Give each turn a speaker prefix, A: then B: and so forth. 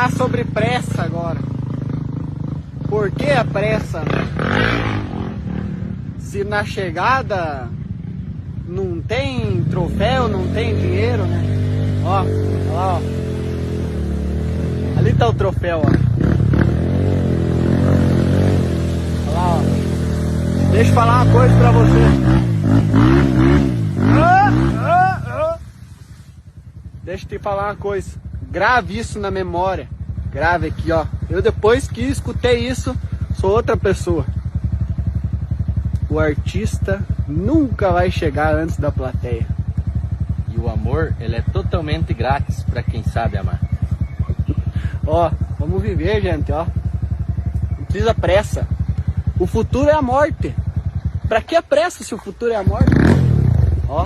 A: falar sobre pressa agora. Por que a pressa, né? Se na chegada não tem troféu, não tem dinheiro, né? Ó, olha lá, ó. Ali tá o troféu, ó. Olha lá, ó. Deixa eu falar uma coisa pra você. Deixa eu te falar uma coisa. Grave isso na memória. Grave aqui, ó. Eu depois que escutei isso, sou outra pessoa. O artista nunca vai chegar antes da plateia.
B: E o amor, ele é totalmente grátis para quem sabe amar.
A: Ó, vamos viver, gente, ó. Não precisa pressa. O futuro é a morte. Pra que a pressa se o futuro é a morte? Ó.